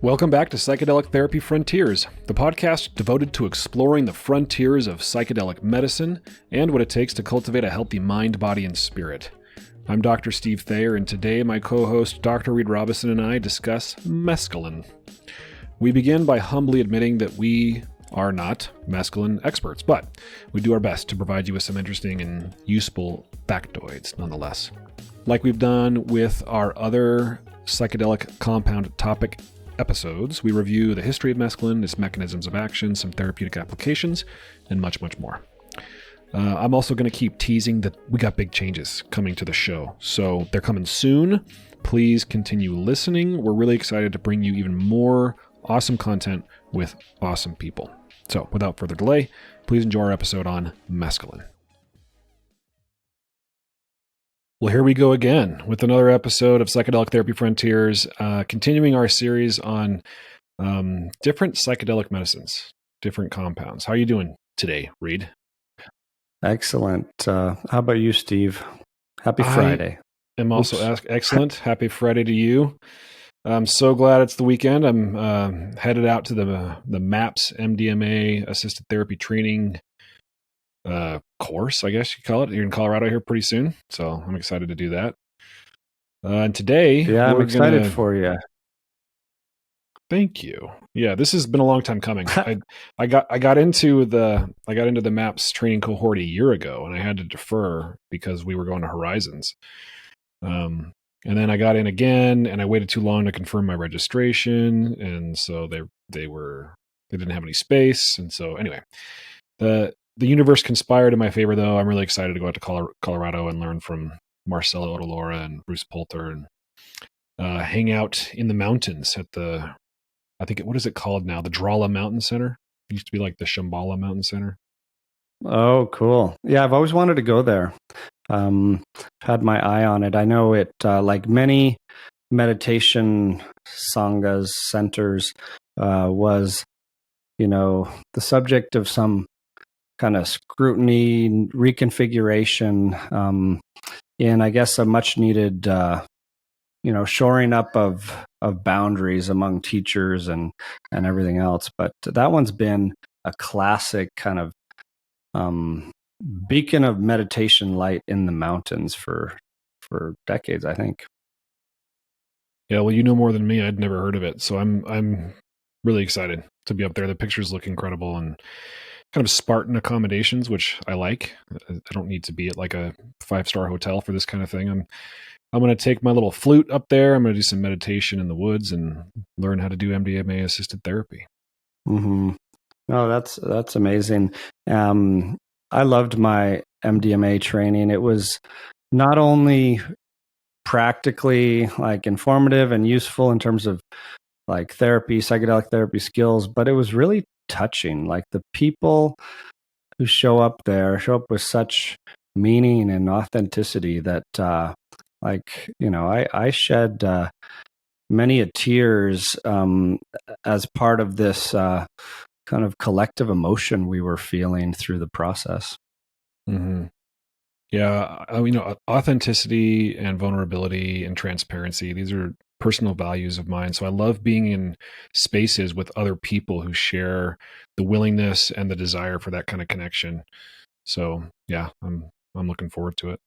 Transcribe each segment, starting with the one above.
Welcome back to Psychedelic Therapy Frontiers, the podcast devoted to exploring the frontiers of psychedelic medicine and what it takes to cultivate a healthy mind, body, and spirit. I'm Dr. Steve Thayer, and today my co-host Dr. Reid Robison and I discuss mescaline. We begin by humbly admitting that we are not mescaline experts, but we do our best to provide you with some interesting and useful factoids nonetheless. Like we've done with our other psychedelic compound topic episodes, we review the history of mescaline, its mechanisms of action, some therapeutic applications, and much, much more. I'm also going to keep teasing that we got big changes coming to the show, so they're coming soon. Please continue listening. We're really excited to bring you even more awesome content with awesome people. So without further delay, please enjoy our episode on mescaline. Well, here we go again with another episode of Psychedelic Therapy Frontiers, continuing our series on different psychedelic medicines, different compounds. How are you doing today, Reid? Excellent. How about you, Steve? Happy Friday. I'm also excellent. Happy Friday to you. I'm so glad it's the weekend. I'm headed out to the MAPS MDMA assisted therapy training course, I guess you call it. You're in Colorado here pretty soon, so I'm excited to do that. And today, I'm excited for you. Thank you. Yeah, this has been a long time coming. I got into the MAPS training cohort a year ago, and I had to defer because we were going to Horizons. And then I got in again, and I waited too long to confirm my registration, and so they didn't have any space, and so anyway, the universe conspired in my favor, though. I'm really excited to go out to Colorado and learn from Marcelo Odalora and Bruce Poulter and hang out in the mountains at what is it called now? The Drala Mountain Center. It used to be like the Shambhala Mountain Center. Oh, cool. Yeah, I've always wanted to go there. Had my eye on it. I know it, like many meditation sanghas, centers, was, the subject of some kind of scrutiny, reconfiguration, in, I guess, a much needed, shoring up of boundaries among teachers and everything else. But that one's been a classic kind of beacon of meditation light in the mountains for decades, I think. Yeah, well, you know more than me. I'd never heard of it, so I'm really excited to be up there. The pictures look incredible and kind of Spartan accommodations, which I like. I don't need to be at like a 5-star hotel for this kind of thing. I'm going to take my little flute up there. I'm going to do some meditation in the woods and learn how to do MDMA assisted therapy. Mm-hmm. Oh, that's amazing. I loved my MDMA training. It was not only practically like informative and useful in terms of like therapy, psychedelic therapy skills, but it was really touching. Like the people who show up with such meaning and authenticity that, I shed many a tears as part of this kind of collective emotion we were feeling through the process. Mm-hmm. Yeah, authenticity and vulnerability and transparency, these are personal values of mine. So I love being in spaces with other people who share the willingness and the desire for that kind of connection. So yeah, I'm looking forward to it.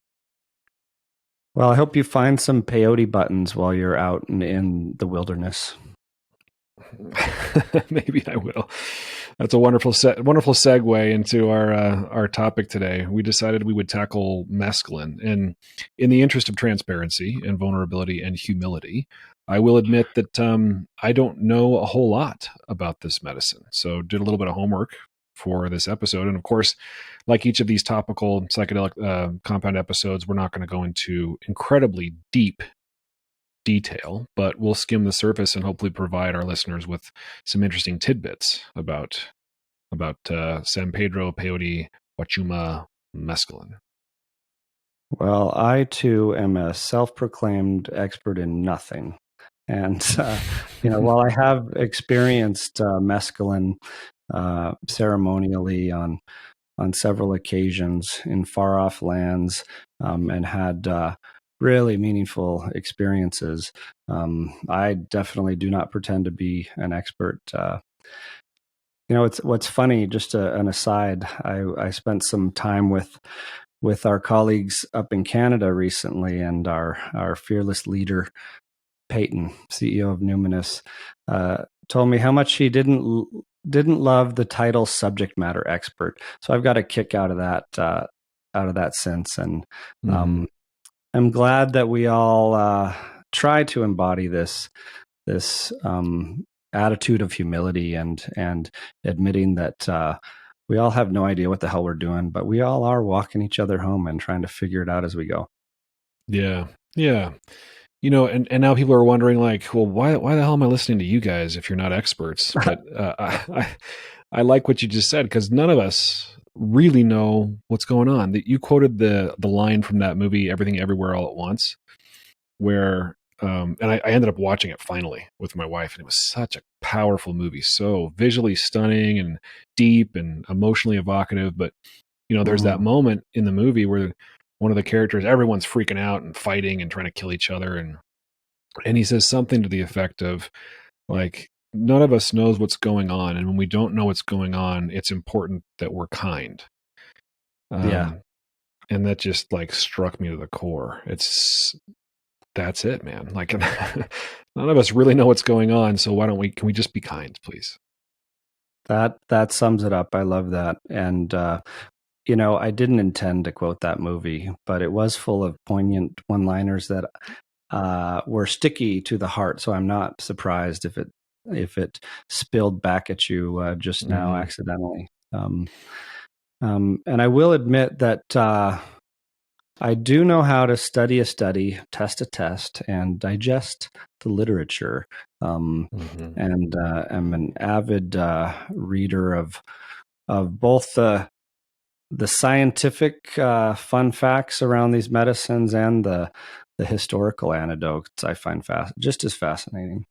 Well, I hope you find some peyote buttons while you're out in the wilderness. Maybe I will. That's a wonderful segue into our topic today. We decided we would tackle mescaline, and in the interest of transparency and vulnerability and humility, I will admit that I don't know a whole lot about this medicine. So did a little bit of homework for this episode, and of course, like each of these topical psychedelic compound episodes, we're not going to go into incredibly deep detail, but we'll skim the surface and hopefully provide our listeners with some interesting tidbits about San Pedro, peyote, wachuma, mescaline. Well, I too am a self-proclaimed expert in nothing, and while I have experienced mescaline ceremonially on several occasions in far-off lands, and had really meaningful experiences. I definitely do not pretend to be an expert. It's what's funny. Just an aside. I spent some time with our colleagues up in Canada recently, and our fearless leader Peyton, CEO of Numinous, told me how much he didn't love the title subject matter expert. So I've got a kick out of that sense, and I'm glad that we all try to embody this attitude of humility and admitting that we all have no idea what the hell we're doing, but we all are walking each other home and trying to figure it out as we go. Yeah. Yeah. And now people are wondering, like, well, why the hell am I listening to you guys if you're not experts? But I like what you just said, because none of us really know what's going on. That you quoted the line from that movie, Everything Everywhere All at Once, where and I ended up watching it finally with my wife, and it was such a powerful movie, so visually stunning and deep and emotionally evocative. But there's that moment in the movie where one of the characters, everyone's freaking out and fighting and trying to kill each other, and he says something to the effect of, like, none of us knows what's going on, and when we don't know what's going on, it's important that we're kind. Yeah. And that just, like, struck me to the core. That's it, man. Like, none of us really know what's going on, so can we just be kind, please? That sums it up. I love that. And I didn't intend to quote that movie, but it was full of poignant one-liners that were sticky to the heart. So I'm not surprised if it spilled back at you just now accidentally. And I will admit that I do know how to study a study, test a test, and digest the literature. And I'm an avid reader of both the scientific fun facts around these medicines and the historical anecdotes. I find just as fascinating.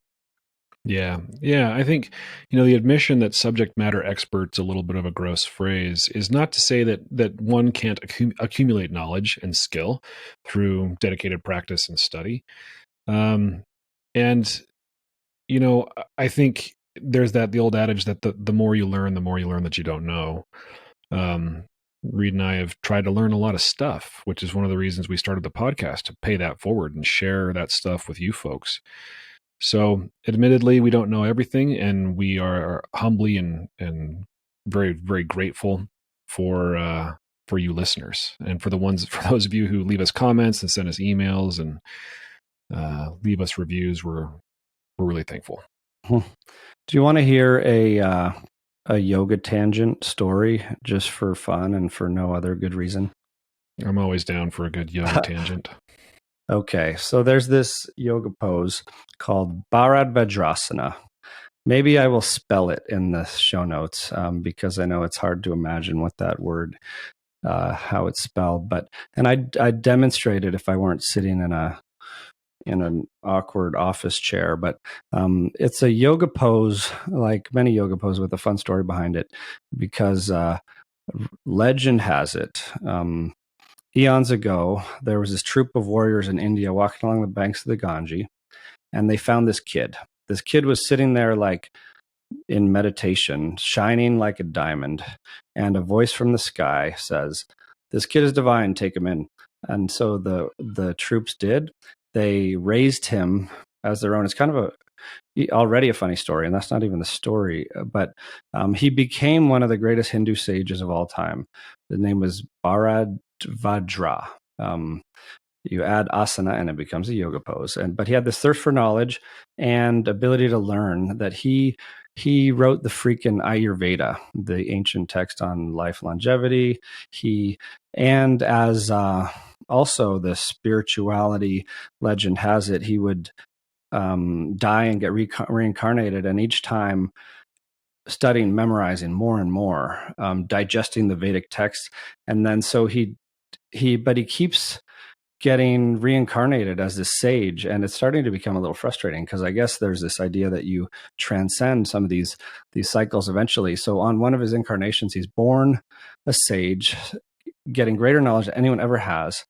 Yeah. Yeah. I think, the admission that subject matter expert's a little bit of a gross phrase is not to say that one can't accumulate knowledge and skill through dedicated practice and study. And, I think there's the old adage that the more you learn that you don't know. Reid and I have tried to learn a lot of stuff, which is one of the reasons we started the podcast, to pay that forward and share that stuff with you folks. So, admittedly, we don't know everything, and we are humbly and very, very grateful for you listeners, and for those of you who leave us comments and send us emails and leave us reviews. We're really thankful. Do you want to hear a yoga tangent story just for fun and for no other good reason? I'm always down for a good yoga tangent. Okay, so there's this yoga pose called Bharadvajrasana. Maybe I will spell it in the show notes because I know it's hard to imagine what that word, how it's spelled. And I demonstrated if I weren't sitting in an awkward office chair. But it's a yoga pose, like many yoga poses, with a fun story behind it, because legend has it. Eons ago, there was this troop of warriors in India walking along the banks of the Ganges, and they found this kid. This kid was sitting there like in meditation, shining like a diamond. And a voice from the sky says, "This kid is divine, take him in." And so the troops did. They raised him as their own. It's kind of already a funny story, and that's not even the story. But he became one of the greatest Hindu sages of all time. The name was Bharadvajra. You add asana and it becomes a yoga pose. But he had this thirst for knowledge and ability to learn that he wrote the freaking Ayurveda, the ancient text on life longevity. And as also the spirituality legend has it, he would die and get reincarnated, and each time studying, memorizing more and more, digesting the Vedic text, and then so he keeps getting reincarnated as this sage, and it's starting to become a little frustrating because I guess there's this idea that you transcend some of these cycles eventually. So on one of his incarnations, he's born a sage, getting greater knowledge than anyone ever has.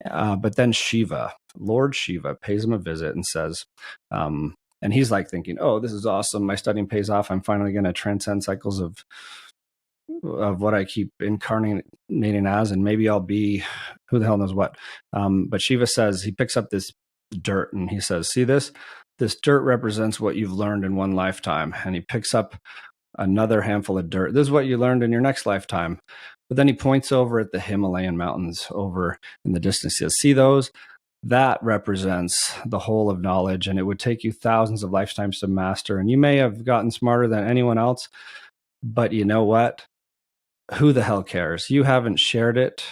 But then Shiva, Lord Shiva, pays him a visit and says, and he's like thinking, "Oh, this is awesome! My studying pays off. I'm finally going to transcend cycles of what I keep incarnating as, and maybe I'll be who the hell knows what." But Shiva says, he picks up this dirt and he says, "See this? This dirt represents what you've learned in one lifetime." And he picks up another handful of dirt. "This is what you learned in your next lifetime." But then he points over at the Himalayan mountains over in the distance. He says, "See those? That represents the whole of knowledge, and it would take you thousands of lifetimes to master. And you may have gotten smarter than anyone else, but you know what? Who the hell cares? You haven't shared it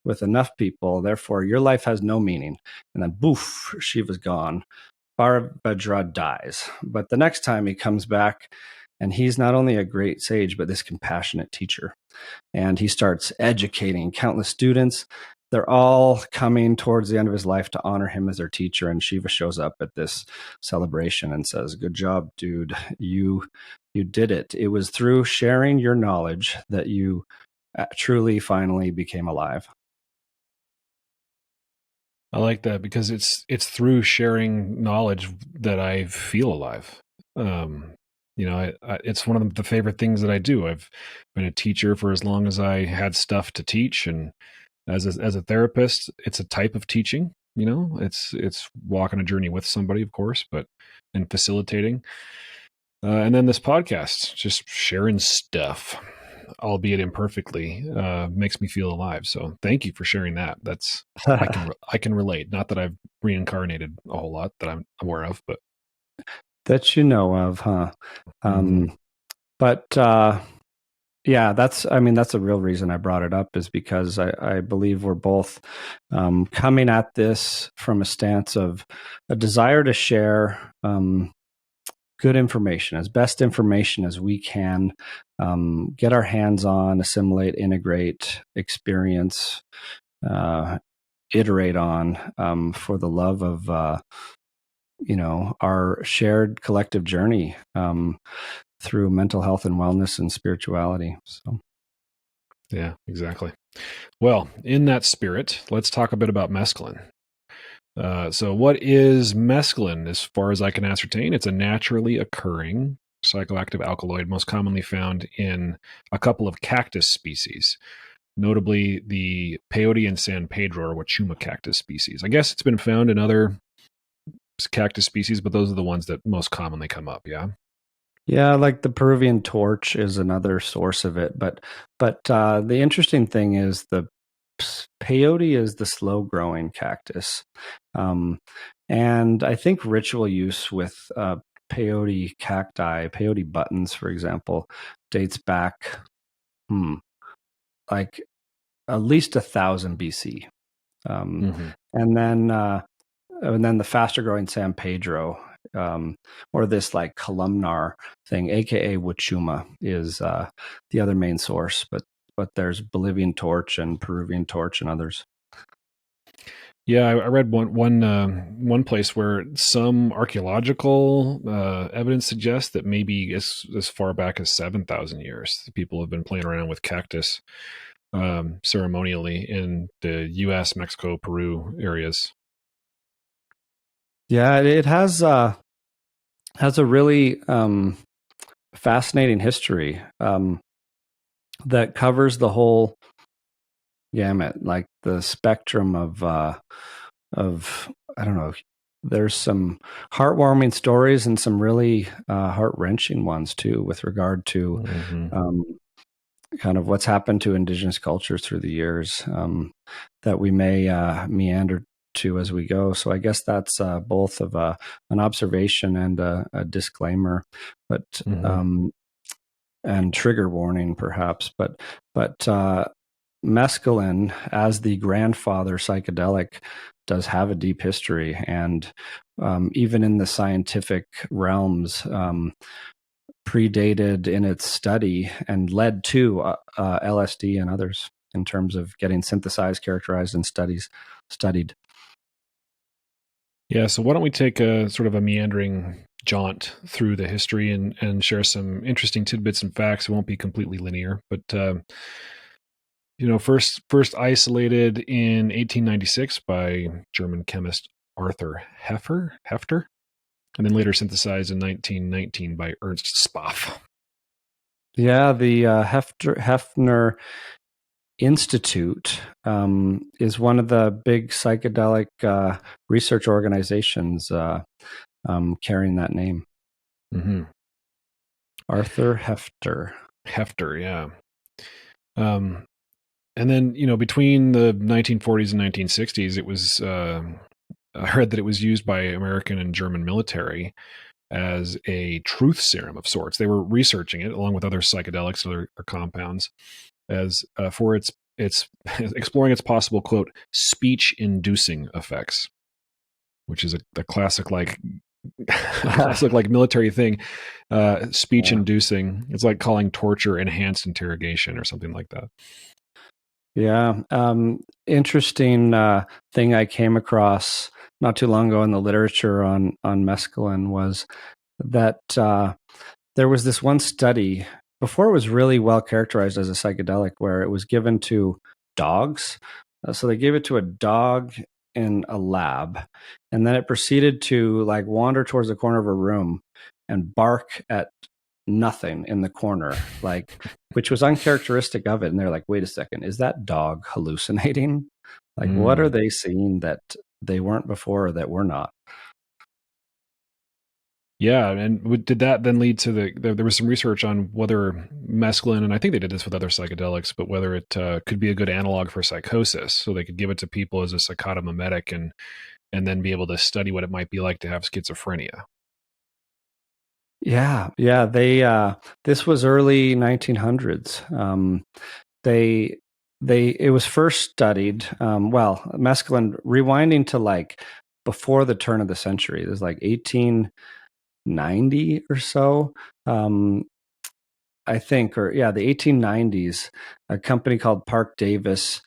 with enough people. Therefore, your life has no meaning." And then, boof, Shiva's gone. Barbadra dies. But the next time he comes back, and he's not only a great sage, but this compassionate teacher. And he starts educating countless students. They're all coming towards the end of his life to honor him as their teacher. And Shiva shows up at this celebration and says, "Good job, dude. You did it. It was through sharing your knowledge that you truly finally became alive." I like that because it's through sharing knowledge that I feel alive. It's one of the favorite things that I do. I've been a teacher for as long as I had stuff to teach, and as a therapist, it's a type of teaching. It's walking a journey with somebody, of course, and facilitating. And then this podcast, just sharing stuff, albeit imperfectly, makes me feel alive. So thank you for sharing that. I can relate. Not that I've reincarnated a whole lot that I'm aware of, but that you know of, huh? Mm-hmm. But yeah, that's a real reason I brought it up, is because I believe we're both coming at this from a stance of a desire to share good information, as best information as we can, get our hands on, assimilate, integrate, experience, iterate on, for the love of our shared collective journey through mental health and wellness and spirituality. So, yeah, exactly. Well, in that spirit, let's talk a bit about mescaline. So what is mescaline? As far as I can ascertain, it's a naturally occurring psychoactive alkaloid most commonly found in a couple of cactus species, notably the peyote and San Pedro or Wachuma cactus species. I guess it's been found in other cactus species, but those are the ones that most commonly come up, yeah? Yeah, like the Peruvian torch is another source of it. But the interesting thing is the peyote is the slow growing cactus. And I think ritual use with peyote cacti, peyote buttons, for example, dates back like at least 1,000 BC. And then the faster growing San Pedro, or this like columnar thing, aka Wachuma, is the other main source. But there's Bolivian torch and Peruvian torch and others. Yeah, I read one place where some archaeological evidence suggests that maybe as far back as 7,000 years, people have been playing around with cactus ceremonially in the U.S., Mexico, Peru areas. Yeah, it has a really fascinating history that covers the whole gamut, like the spectrum of I don't know. There's some heartwarming stories and some really heart-wrenching ones too, with regard to kind of what's happened to indigenous cultures through the years, that we may meander to as we go. So I guess that's both of an observation and a disclaimer, but and trigger warning perhaps. But mescaline, as the grandfather psychedelic, does have a deep history, and even in the scientific realms, predated in its study and led to LSD and others in terms of getting synthesized, characterized, and studied. Yeah, so why don't we take a sort of a meandering jaunt through the history and share some interesting tidbits and facts. It won't be completely linear, but first isolated in 1896 by German chemist Arthur Hefter, and then later synthesized in 1919 by Ernst Spaff. Yeah, the Hefner Institute is one of the big psychedelic research organizations carrying that name. Mm-hmm. Arthur Hefter. Hefter, yeah. And then, between the 1940s and 1960s, it was, I heard that it was used by American and German military as a truth serum of sorts. They were researching it along with other psychedelics, other compounds, as for its exploring its possible, quote, speech-inducing effects, which is a classic military thing. Speech-inducing. It's like calling torture enhanced interrogation or something like that. Yeah. Interesting thing I came across not too long ago in the literature on mescaline was that there was this one study before it was really well characterized as a psychedelic where it was given to dogs. So they gave it to a dog in a lab, and then it proceeded to like wander towards the corner of a room and bark at nothing in the corner, like, which was uncharacteristic of it. And they're like, wait a second, is that dog hallucinating? Like, what are they seeing that they weren't before or that we're not? Yeah, and did that then lead to there was some research on whether mescaline, and I think they did this with other psychedelics, but whether it could be a good analog for psychosis, so they could give it to people as a psychotomimetic and then be able to study what it might be like to have schizophrenia. Yeah, they this was early 1900s. It was first studied. Mescaline, rewinding to like before the turn of the century. There's like 1890 or so. I think, the 1890s. A company called Park Davis.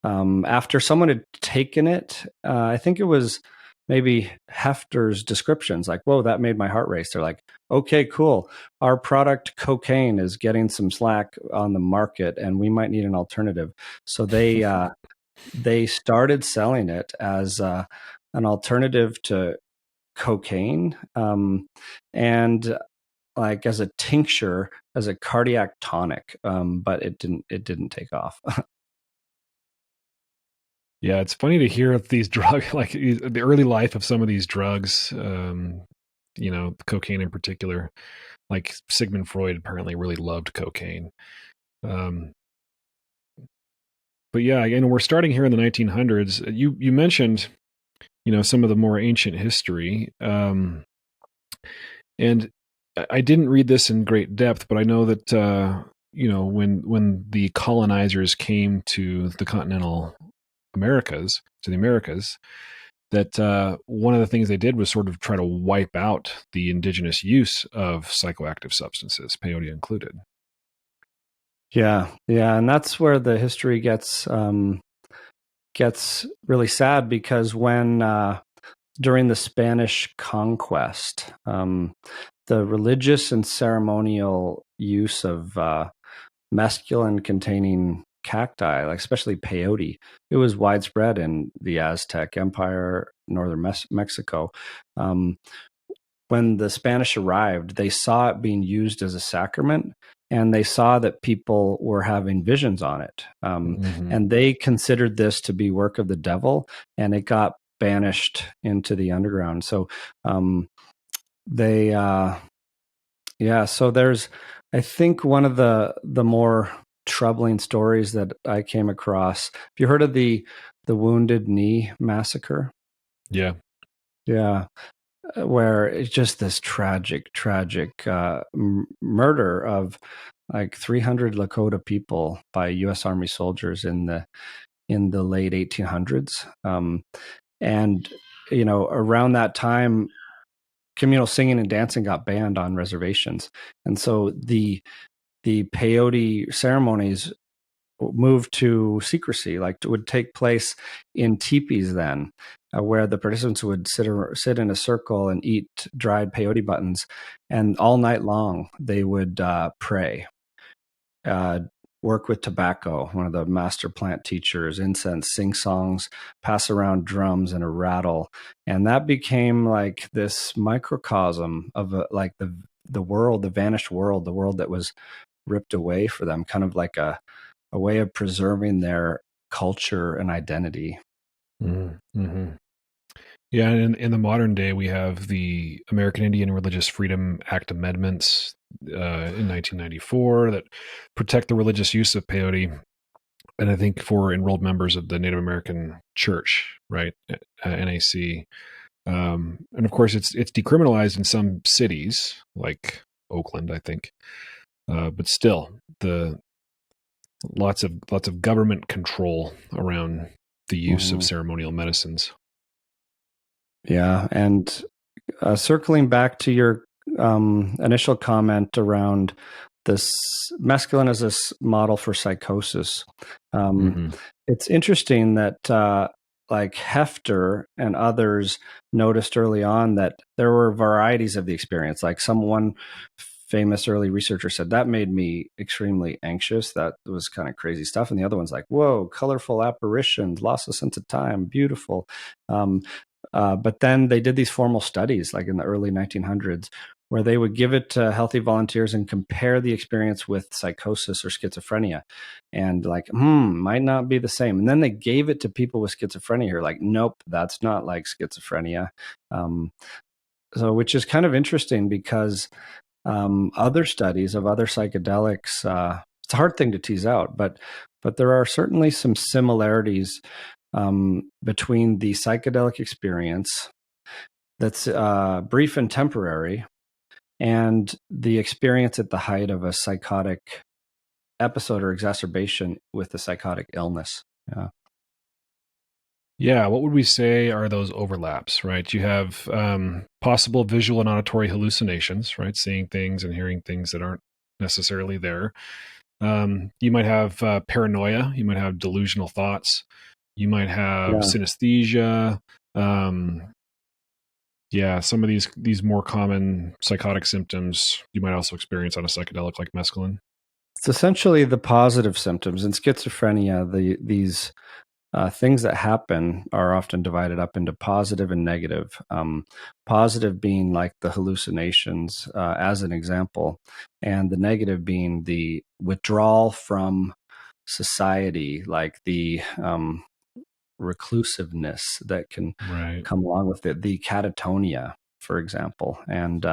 After someone had taken it, I think it was maybe Hefter's descriptions, like, whoa, that made my heart race. They're like, okay, cool. Our product cocaine is getting some slack on the market and we might need an alternative. So they started selling it as an alternative to cocaine, and like as a tincture, as a cardiac tonic. But it didn't take off. Yeah, it's funny to hear these drugs, like the early life of some of these drugs, cocaine in particular. Like Sigmund Freud apparently really loved cocaine. But yeah, we're starting here in the 1900s. You mentioned, some of the more ancient history. And I didn't read this in great depth, but I know that, when the colonizers came to the continental Americas, that one of the things they did was sort of try to wipe out the indigenous use of psychoactive substances, peyote included. Yeah, and that's where the history gets really sad, because when during the Spanish conquest, the religious and ceremonial use of mescaline containing cacti, like especially peyote, it was widespread in the Aztec Empire, northern Mexico. When the Spanish arrived, they saw it being used as a sacrament, and they saw that people were having visions on it. And they considered this to be work of the devil, and it got banished into the underground. So so there's, I think, one of the more troubling stories that I came across. Have you heard of the Wounded Knee massacre? Yeah. Where it's just this tragic murder of like 300 Lakota people by U.S. Army soldiers in the late 1800s. And around that time, communal singing and dancing got banned on reservations, and so the peyote ceremonies moved to secrecy, like it would take place in teepees then, where the participants would sit in a circle and eat dried peyote buttons, and all night long they would pray. work with tobacco, one of the master plant teachers, incense, sing songs, pass around drums and a rattle. And that became like this microcosm of like the world, the vanished world, the world that was ripped away for them, kind of like a way of preserving their culture and identity. Mm-hmm. Yeah, and in the modern day, we have the American Indian Religious Freedom Act amendments in 1994 that protect the religious use of peyote, and I think for enrolled members of the Native American Church, right, NAC, and of course it's decriminalized in some cities like Oakland, I think, but still the lots of government control around the use of ceremonial medicines. Yeah, and circling back to your initial comment around this mescaline as this model for psychosis, it's interesting that like Hefter and others noticed early on that there were varieties of the experience. Like one famous early researcher said, that made me extremely anxious. That was kind of crazy stuff. And the other one's like, whoa, colorful apparitions, loss of sense of time, beautiful. But then they did these formal studies, like in the early 1900s, where they would give it to healthy volunteers and compare the experience with psychosis or schizophrenia, and like, might not be the same. And then they gave it to people with schizophrenia who are like, nope, that's not like schizophrenia. So, which is kind of interesting because other studies of other psychedelics, it's a hard thing to tease out, but there are certainly some similarities between the psychedelic experience that's brief and temporary and the experience at the height of a psychotic episode or exacerbation with a psychotic illness. Yeah. Yeah, what would we say are those overlaps, right? You have possible visual and auditory hallucinations, right? Seeing things and hearing things that aren't necessarily there. You might have paranoia. You might have delusional thoughts. You might have synesthesia. Some of these more common psychotic symptoms you might also experience on a psychedelic like mescaline. It's essentially the positive symptoms. In schizophrenia, these things that happen are often divided up into positive and negative. Positive being like the hallucinations, as an example, and the negative being the withdrawal from society, like the reclusiveness that can come along with it, the catatonia, for example. And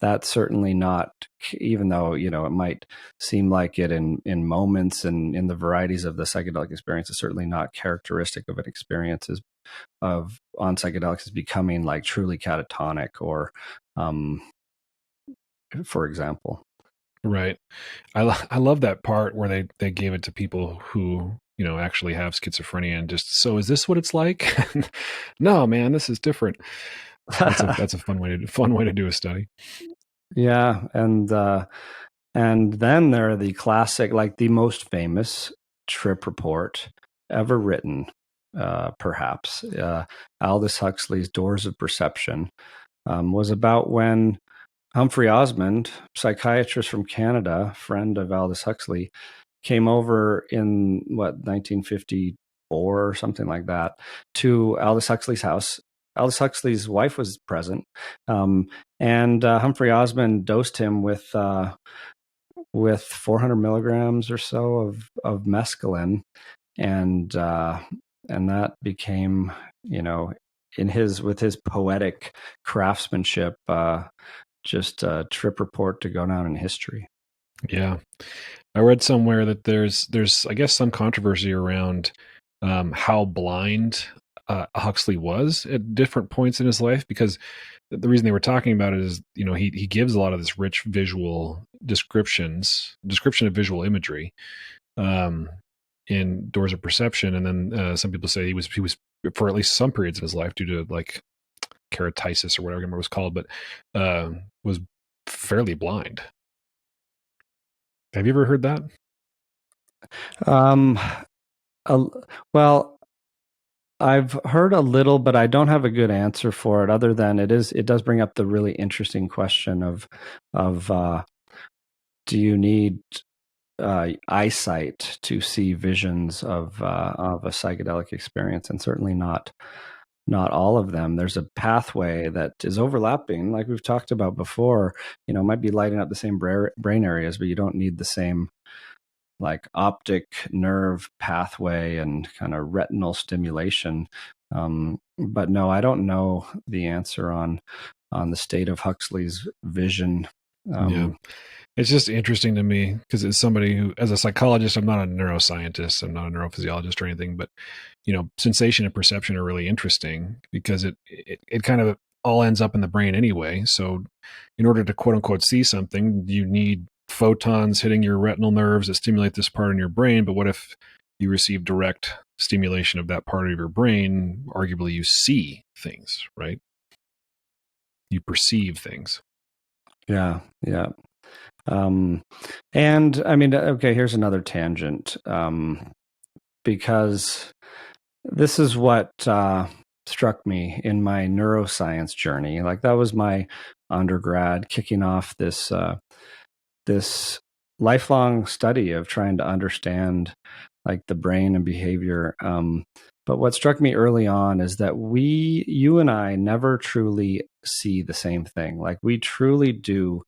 that's certainly not, even though, it might seem like it in moments and in the varieties of the psychedelic experience, it's certainly not characteristic of an experience on psychedelics as becoming like truly catatonic or, for example. Right. I love that part where they gave it to people who, actually have schizophrenia and just, so is this what it's like? No, man, this is different. That's a fun way to do a study. Yeah. And then there are the classic, like the most famous trip report ever written, perhaps, Aldous Huxley's Doors of Perception, was about when Humphrey Osmond, psychiatrist from Canada, friend of Aldous Huxley, came over in 1954 or something like that to Aldous Huxley's house. Aldous Huxley's wife was present, and Humphrey Osmond dosed him with 400 milligrams or so of mescaline, and that became, with his poetic craftsmanship, just a trip report to go down in history. Yeah. I read somewhere that there's I guess some controversy around how blind Huxley was at different points in his life, because the reason they were talking about it is, he gives a lot of this rich visual description of visual imagery in Doors of Perception, and then some people say he was for at least some periods of his life, due to like keratitis or whatever it was called, but was fairly blind. Have you ever heard that? Well, I've heard a little, but I don't have a good answer for it, other than it does bring up the really interesting question of do you need eyesight to see visions of a psychedelic experience, and certainly not all of them. There's a pathway that is overlapping, like we've talked about before. It might be lighting up the same brain areas, but you don't need the same like optic nerve pathway and kind of retinal stimulation. But no, I don't know the answer on the state of Huxley's vision. Yeah. It's just interesting to me because as somebody who, as a psychologist, I'm not a neuroscientist, I'm not a neurophysiologist or anything, but sensation and perception are really interesting because it kind of all ends up in the brain anyway. So in order to quote unquote see something, you need photons hitting your retinal nerves that stimulate this part in your brain. But what if you receive direct stimulation of that part of your brain? Arguably you see things, right? You perceive things. Yeah. And I mean, okay, here's another tangent, because this is what struck me in my neuroscience journey. Like that was my undergrad, kicking off this this lifelong study of trying to understand like the brain and behavior. But what struck me early on is that you and I never truly see the same thing. Like we truly do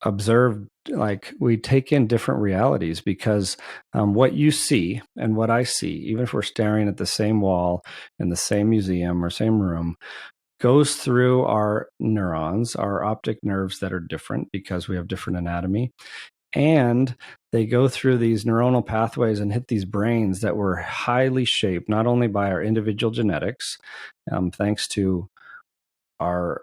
observe, like we take in different realities because what you see and what I see, even if we're staring at the same wall in the same museum or same room, goes through our neurons, our optic nerves that are different because we have different anatomy. And they go through these neuronal pathways and hit these brains that were highly shaped, not only by our individual genetics, thanks to our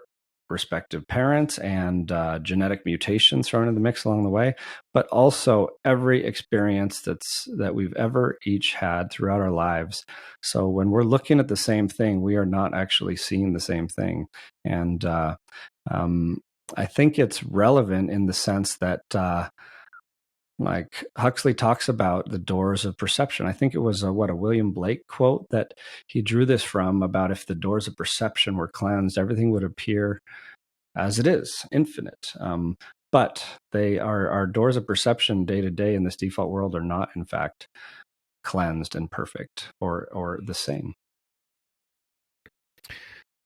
respective parents and genetic mutations thrown in the mix along the way, but also every experience that we've ever each had throughout our lives. So when we're looking at the same thing, we are not actually seeing the same thing. And I think it's relevant in the sense that like Huxley talks about the doors of perception. I think it was a William Blake quote that he drew this from, about if the doors of perception were cleansed, everything would appear as it is, infinite. But our doors of perception day to day in this default world are not, in fact, cleansed and perfect or the same.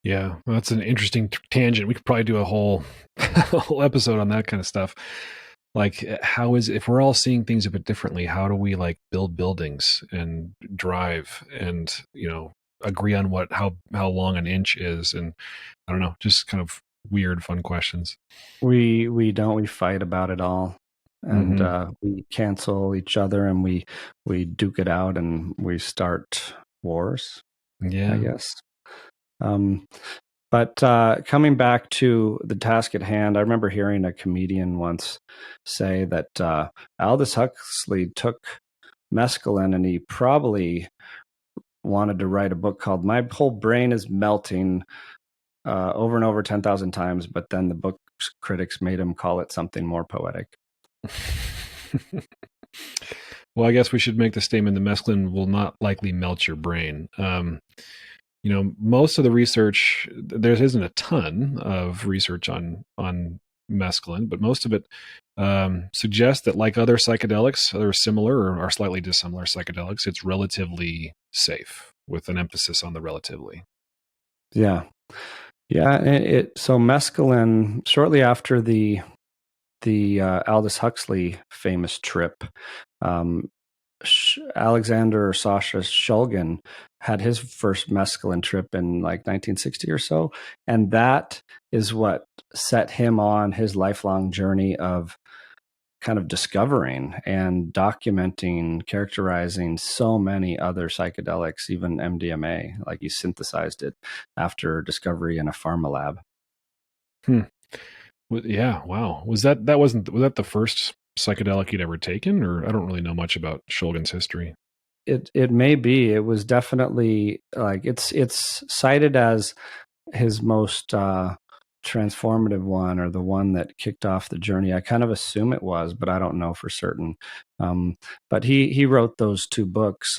Yeah, well, that's an interesting tangent. We could probably do a whole episode on that kind of stuff. Like, if we're all seeing things a bit differently, how do we like build buildings and drive and agree on how long an inch is? And I don't know, just kind of weird, fun questions. We fight about it all, and we cancel each other, and we duke it out, and we start wars. Yeah, I guess. But coming back to the task at hand, I remember hearing a comedian once say that Aldous Huxley took mescaline and he probably wanted to write a book called My Whole Brain is Melting over and over 10,000 times, but then the book critics made him call it something more poetic. Well, I guess we should make the statement that mescaline will not likely melt your brain. Most of the research, there isn't a ton of research on mescaline, but most of it suggests that, like other psychedelics, other similar or are slightly dissimilar psychedelics, it's relatively safe, with an emphasis on the relatively. Yeah. So mescaline, shortly after the Aldous Huxley famous trip, Alexander or Sasha Shulgin had his first mescaline trip in like 1960 or so. And that is what set him on his lifelong journey of kind of discovering and documenting, characterizing so many other psychedelics, even MDMA. Like he synthesized it after discovery in a pharma lab. Yeah, wow. Was that the first psychedelic he'd ever taken? Or I don't really know much about Shulgin's history. It may be. It was definitely like it's cited as his most transformative one, or the one that kicked off the journey. I kind of assume it was, but I don't know for certain. But he wrote those two books,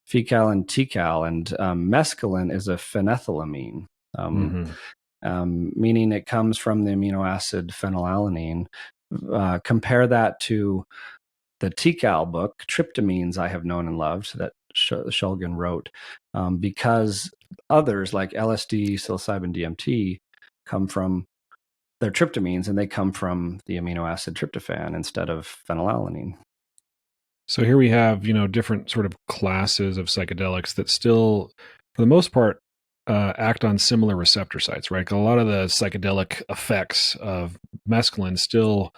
Fecal and Tecal, and mescaline is a phenethylamine, meaning it comes from the amino acid phenylalanine. compare that to the TiHKAL book, Tryptamines I Have Known and Loved, that Shulgin wrote, because others like LSD, psilocybin, DMT come from their tryptamines, and they come from the amino acid tryptophan instead of phenylalanine. So here we have, different sort of classes of psychedelics that still, for the most part, act on similar receptor sites, right? A lot of the psychedelic effects of mescaline still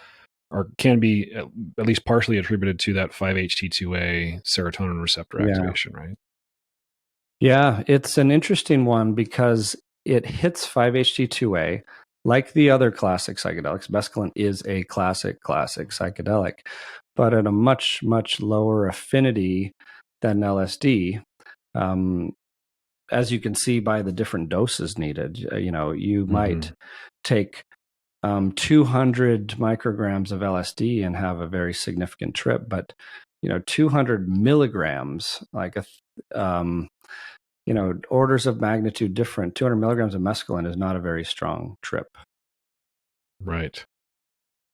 can be at least partially attributed to that 5-HT2A serotonin receptor activation, right? Yeah, it's an interesting one because it hits 5-HT2A like the other classic psychedelics. Mescaline is a classic psychedelic, but at a much, much lower affinity than LSD. As you can see by the different doses needed, you might take 200 micrograms of LSD and have a very significant trip, but 200 milligrams, like orders of magnitude different. 200 milligrams of mescaline is not a very strong trip. Right.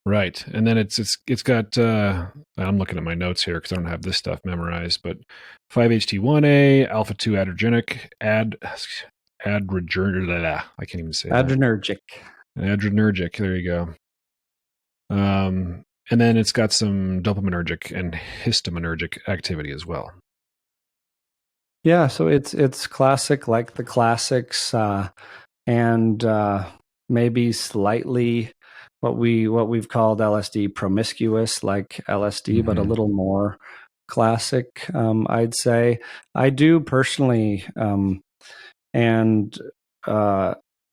And then it's got, I'm looking at my notes here because I don't have this stuff memorized, but 5-HT1A, alpha-2 adrenergic, adrenergic, I can't even say adrenergic. Adrenergic, there you go. And then it's got some dopaminergic and histaminergic activity as well. Yeah, so it's classic like the classics, and maybe slightly what we've called LSD promiscuous, like LSD, but a little more classic. I'd say I do personally, and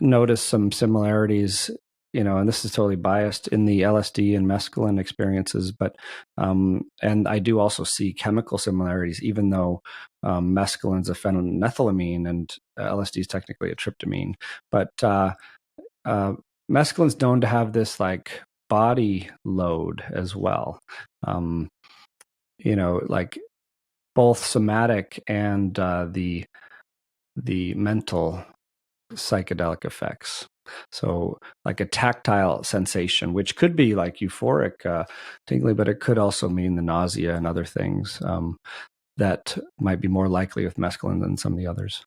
notice some similarities. And this is totally biased in the LSD and mescaline experiences, but and I do also see chemical similarities, even though mescaline's a phenethylamine and LSD is technically a tryptamine. But mescaline's known to have this like body load as well, like both somatic and the mental psychedelic effects. So like a tactile sensation, which could be like euphoric, tingly, but it could also mean the nausea and other things that might be more likely with mescaline than some of the others.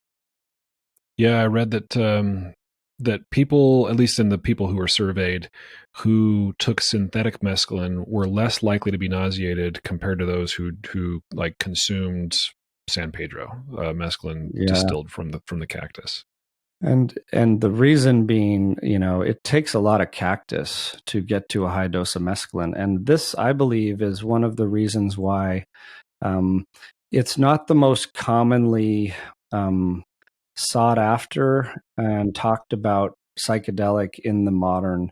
Yeah, I read that that people, at least in the people who were surveyed, who took synthetic mescaline were less likely to be nauseated compared to those who like consumed San Pedro mescaline distilled from the cactus. And the reason being, it takes a lot of cactus to get to a high dose of mescaline, and this, I believe, is one of the reasons why it's not the most commonly sought after and talked about psychedelic in the modern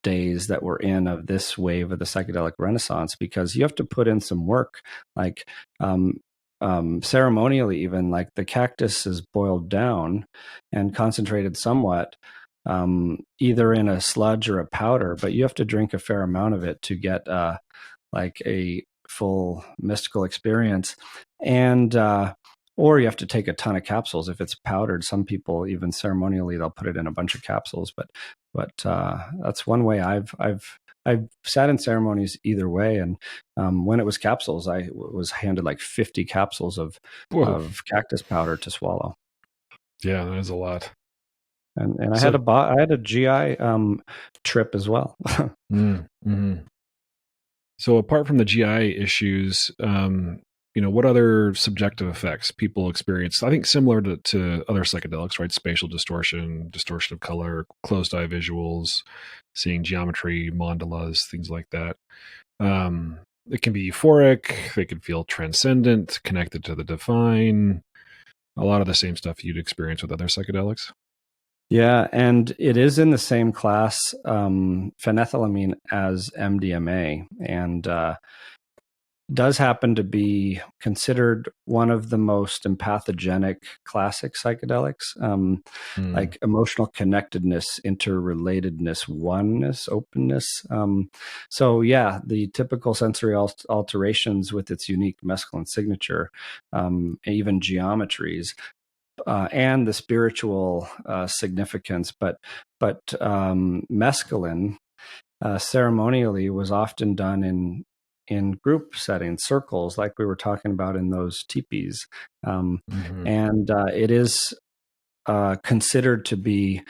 days that we're in of this wave of the psychedelic renaissance, because you have to put in some work, like ceremonially, even like the cactus is boiled down and concentrated somewhat, either in a sludge or a powder, but you have to drink a fair amount of it to get like a full mystical experience. And or you have to take a ton of capsules if it's powdered. Some people, even ceremonially, they'll put it in a bunch of capsules. But that's one way I've sat in ceremonies either way. And when it was capsules, I was handed like 50 capsules of cactus powder to swallow. Yeah, that is a lot. And I had a GI trip as well. So apart from the GI issues, what other subjective effects people experience? I think similar to other psychedelics, right? Spatial distortion of color, closed eye visuals, seeing geometry, mandalas, things like that. It can be euphoric. They can feel transcendent, connected to the divine. A lot of the same stuff you'd experience with other psychedelics. Yeah, and it is in the same class, phenethylamine, as MDMA, and does happen to be considered one of the most empathogenic classic psychedelics, like emotional connectedness, interrelatedness, oneness, openness. So yeah, the typical sensory alterations with its unique mescaline signature, even geometries, and the spiritual significance, but mescaline ceremonially was often done in group settings, circles, like we were talking about in those teepees. Mm-hmm. And it is considered to be,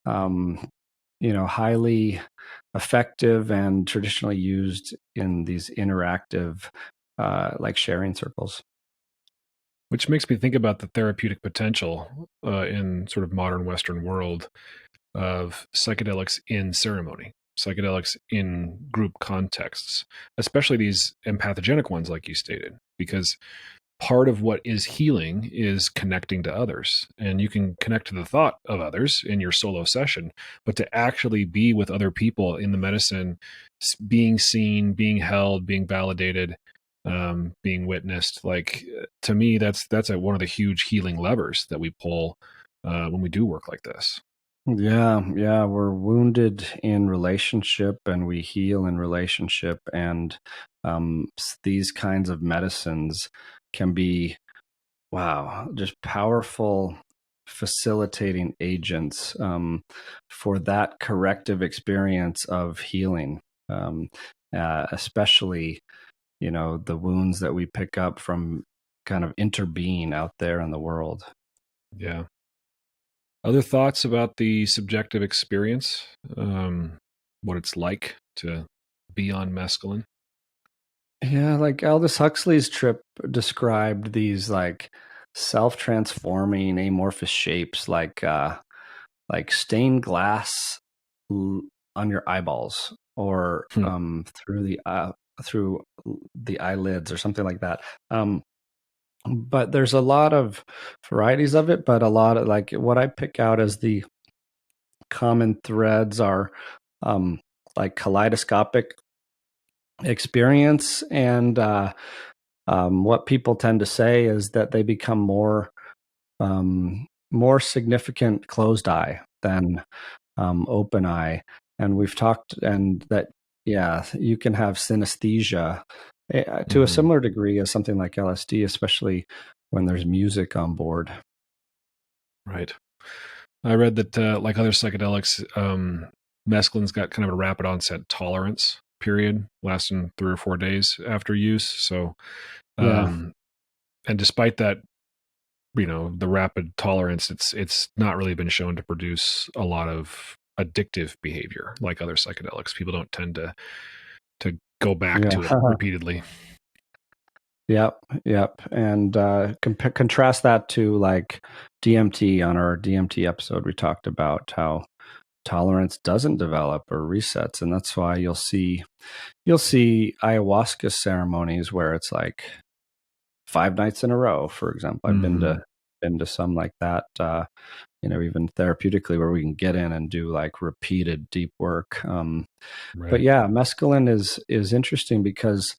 highly effective and traditionally used in these interactive, like sharing circles. Which makes me think about the therapeutic potential in sort of modern Western world of psychedelics in ceremony, psychedelics in group contexts, especially these empathogenic ones, like you stated, because part of what is healing is connecting to others. And you can connect to the thought of others in your solo session, but to actually be with other people in the medicine, being seen, being held, being validated, being witnessed, like to me, that's one of the huge healing levers that we pull when we do work like this. Yeah, yeah, we're wounded in relationship and we heal in relationship. And these kinds of medicines can be, wow, just powerful facilitating agents for that corrective experience of healing, um, especially, the wounds that we pick up from kind of interbeing out there in the world. Yeah. Other thoughts about the subjective experience, what it's like to be on mescaline? Yeah, like Aldous Huxley's trip described these like self-transforming amorphous shapes like stained glass l- on your eyeballs or Hmm. through the eyelids or something like that. But there's a lot of varieties of it, but a lot of like what I pick out as the common threads are like kaleidoscopic experience and what people tend to say is that they become more significant closed eye than open eye, and we've talked and that yeah, you can have synesthesia to a Mm-hmm. similar degree as something like LSD, especially when there's music on board. Right. I read that, like other psychedelics, mescaline's got kind of a rapid onset tolerance period, lasting 3 or 4 days after use. So, Yeah, um, and despite that, the rapid tolerance, it's not really been shown to produce a lot of addictive behavior like other psychedelics. People don't tend to go back yeah. to it repeatedly. Yep, yep. And contrast that to like DMT. On our DMT episode, we talked about how tolerance doesn't develop or resets, and that's why you'll see ayahuasca ceremonies where it's like 5 nights in a row. For example, I've Mm-hmm. been to some like that. Even therapeutically, where we can get in and do like repeated deep work. But Right. yeah, mescaline is interesting because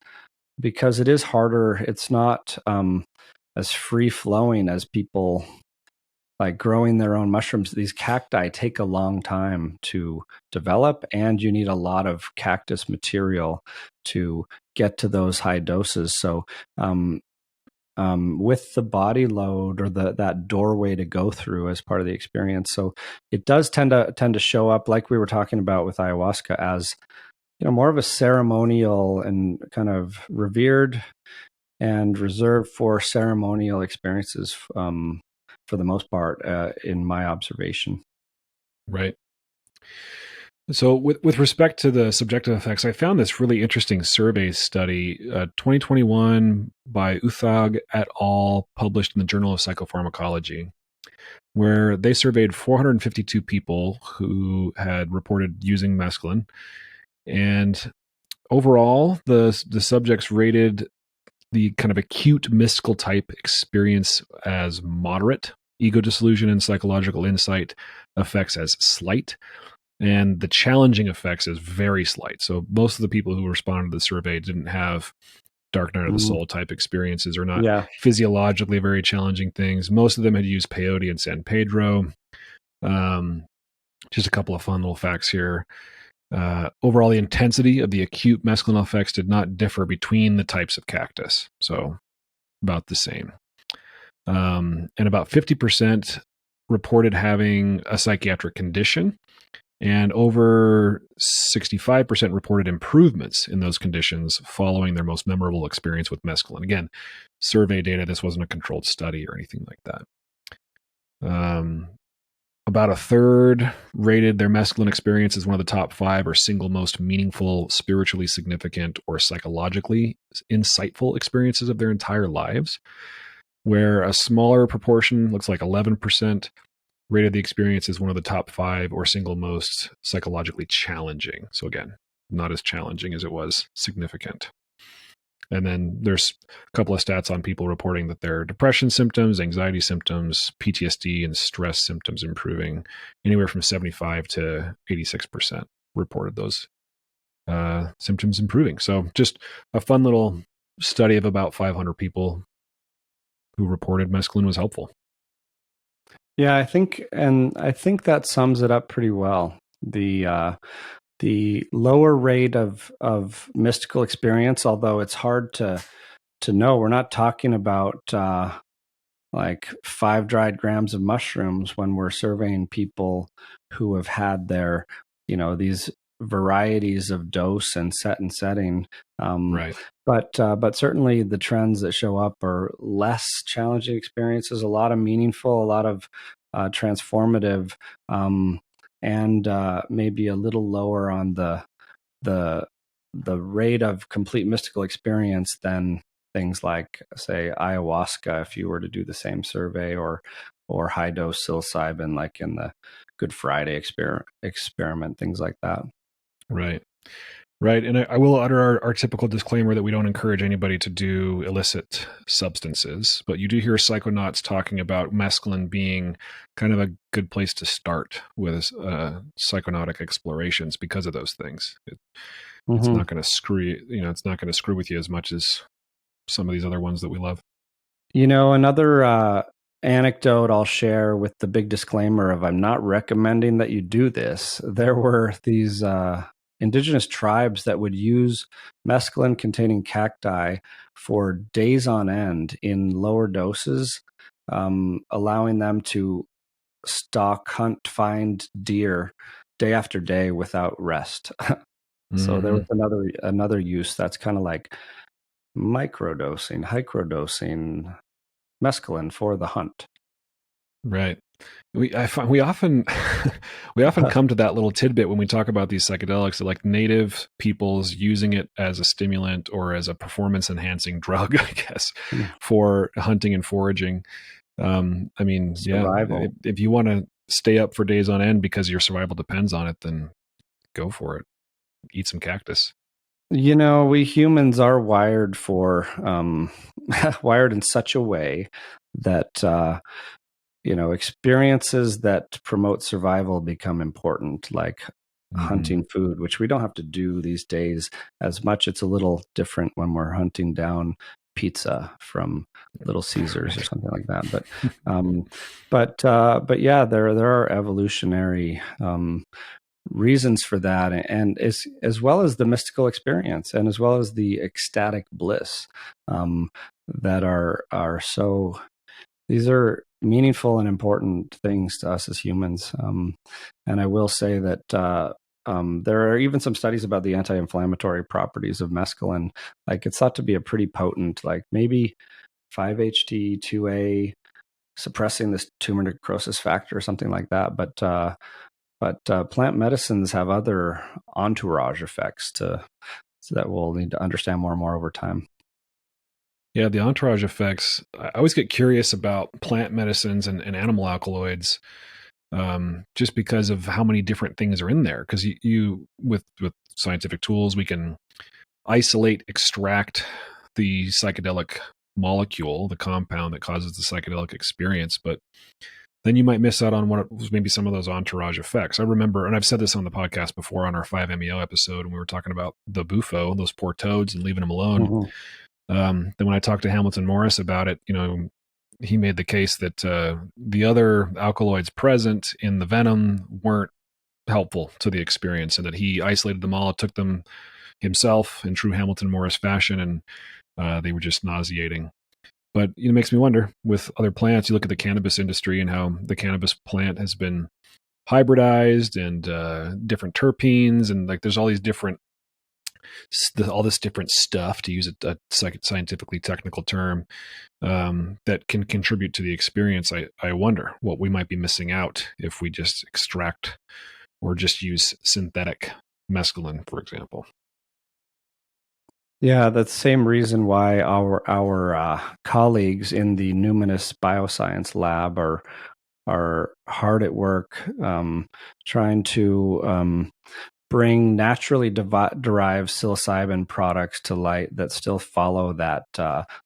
it is harder. It's not as free flowing as people like growing their own mushrooms. These cacti take a long time to develop, and you need a lot of cactus material to get to those high doses. So, with the body load or that doorway to go through as part of the experience, so it does tend to show up like we were talking about with ayahuasca as more of a ceremonial and kind of revered and reserved for ceremonial experiences for the most part, in my observation. Right. So, with respect to the subjective effects, I found this really interesting survey study, 2021 by Uthag et al., published in the Journal of Psychopharmacology, where they surveyed 452 people who had reported using mescaline. And overall, the subjects rated the kind of acute mystical type experience as moderate, ego dissolution and psychological insight effects as slight, and the challenging effects as very slight. So most of the people who responded to the survey didn't have dark night of the Mm, soul type experiences or not yeah. physiologically very challenging things. Most of them had used peyote and San Pedro. Um, just a couple of fun little facts here. Overall, the intensity of the acute mescaline effects did not differ between the types of cactus. So about the same. And about 50% reported having a psychiatric condition, And over 65% reported improvements in those conditions following their most memorable experience with mescaline. Again, survey data, this wasn't a controlled study or anything like that. About a third rated their mescaline experience as one of the top 5 or single most meaningful, spiritually significant, or psychologically insightful experiences of their entire lives, where a smaller proportion, looks like 11%, rated the experience as one of the top 5 or single most psychologically challenging. So again, not as challenging as it was significant. And then there's a couple of stats on people reporting that their depression symptoms, anxiety symptoms, PTSD, and stress symptoms improving. Anywhere from 75 to 86% reported those symptoms improving. So just a fun little study of about 500 people who reported mescaline was helpful. Yeah, I think that sums it up pretty well. The lower rate of mystical experience, although it's hard to know, we're not talking about like 5 dried grams of mushrooms when we're surveying people who have had their, these varieties of dose and setting. Right. But certainly the trends that show up are less challenging experiences, a lot of meaningful, a lot of transformative, and maybe a little lower on the rate of complete mystical experience than things like, say, ayahuasca, if you were to do the same survey, or high dose psilocybin, like in the Good Friday experiment, things like that. Right. Right. And I will utter our typical disclaimer that we don't encourage anybody to do illicit substances, but you do hear psychonauts talking about mescaline being kind of a good place to start with psychonautic explorations because of those things. It's not going to screw you, it's not going to screw with you as much as some of these other ones that we love. Another anecdote I'll share with the big disclaimer of I'm not recommending that you do this. There were these indigenous tribes that would use mescaline containing cacti for days on end in lower doses, allowing them to stalk, hunt, find deer day after day without rest. So there was another use that's kind of like microdosing, hyperdosing mescaline for the hunt. Right. We often we often come to that little tidbit when we talk about these psychedelics, like native peoples using it as a stimulant or as a performance enhancing drug, I guess, for hunting and foraging. I mean, survival. Yeah, if you want to stay up for days on end because your survival depends on it, then go for it. Eat some cactus. We humans are wired for wired in such a way that experiences that promote survival become important, like hunting food, which we don't have to do these days as much. It's a little different when we're hunting down pizza from Little Caesars or something like that. But yeah, there are evolutionary reasons for that, and as well as the mystical experience, and as well as the ecstatic bliss, that are so. These are meaningful and important things to us as humans. And I will say that there are even some studies about the anti-inflammatory properties of mescaline. Like, it's thought to be a pretty potent, like maybe 5-HT2A, suppressing this tumor necrosis factor or something like that. But plant medicines have other entourage effects so that we'll need to understand more and more over time. Yeah, the entourage effects. I always get curious about plant medicines and animal alkaloids, just because of how many different things are in there. Because you with scientific tools, we can isolate, extract the psychedelic molecule, the compound that causes the psychedelic experience, but then you might miss out on what was maybe some of those entourage effects. I remember, and I've said this on the podcast before on our 5-MeO episode, and we were talking about the bufo, those poor toads, and leaving them alone. Then when I talked to Hamilton Morris about it, he made the case that the other alkaloids present in the venom weren't helpful to the experience, and that he isolated them all, took them himself in true Hamilton Morris fashion, and they were just nauseating. But it makes me wonder, with other plants, you look at the cannabis industry and how the cannabis plant has been hybridized and different terpenes, and like there's all these different all this different stuff, to use a scientifically technical term, that can contribute to the experience. I wonder what we might be missing out if we just extract or just use synthetic mescaline, for example. Yeah, that's the same reason why our colleagues in the Numinous Bioscience Lab are hard at work trying to bring naturally derived psilocybin products to light that still follow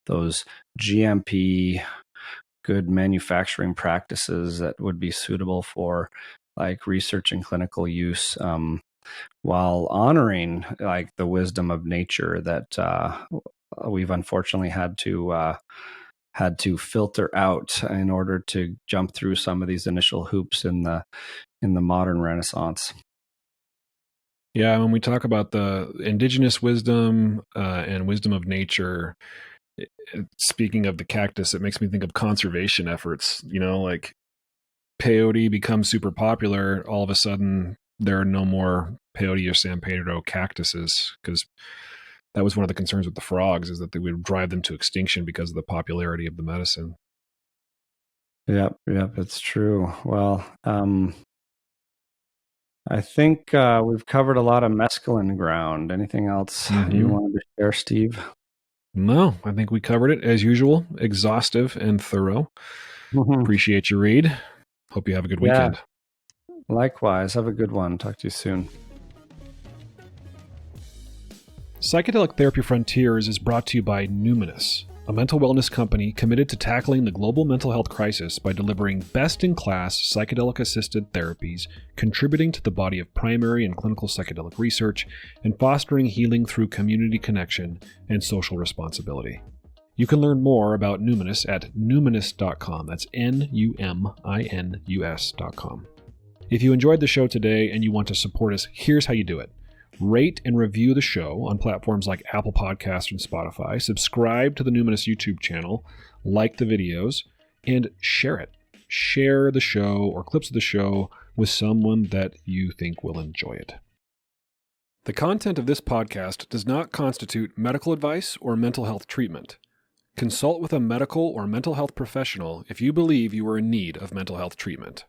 those GMP good manufacturing practices that would be suitable for like research and clinical use, while honoring like the wisdom of nature that we've unfortunately had to filter out in order to jump through some of these initial hoops in the modern Renaissance. Yeah, when we talk about the indigenous wisdom and wisdom of nature, speaking of the cactus, it makes me think of conservation efforts. Like peyote becomes super popular, all of a sudden there are no more peyote or San Pedro cactuses, because that was one of the concerns with the frogs, is that they would drive them to extinction because of the popularity of the medicine. Yep, it's true. Well, I think we've covered a lot of mescaline ground. Anything else you wanted to share, Steve? No, I think we covered it as usual, exhaustive and thorough. Appreciate you, Reid. Hope you have a good weekend. Likewise. Have a good one. Talk to you soon. Psychedelic Therapy Frontiers is brought to you by Numinous, a mental wellness company committed to tackling the global mental health crisis by delivering best-in-class psychedelic-assisted therapies, contributing to the body of primary and clinical psychedelic research, and fostering healing through community connection and social responsibility. You can learn more about Numinous at numinous.com. That's Numinus.com. If you enjoyed the show today and you want to support us, here's how you do it. Rate and review the show on platforms like Apple Podcasts and Spotify. Subscribe to the Numinous YouTube channel, like the videos, and share it. Share the show or clips of the show with someone that you think will enjoy it. The content of this podcast does not constitute medical advice or mental health treatment. Consult with a medical or mental health professional if you believe you are in need of mental health treatment.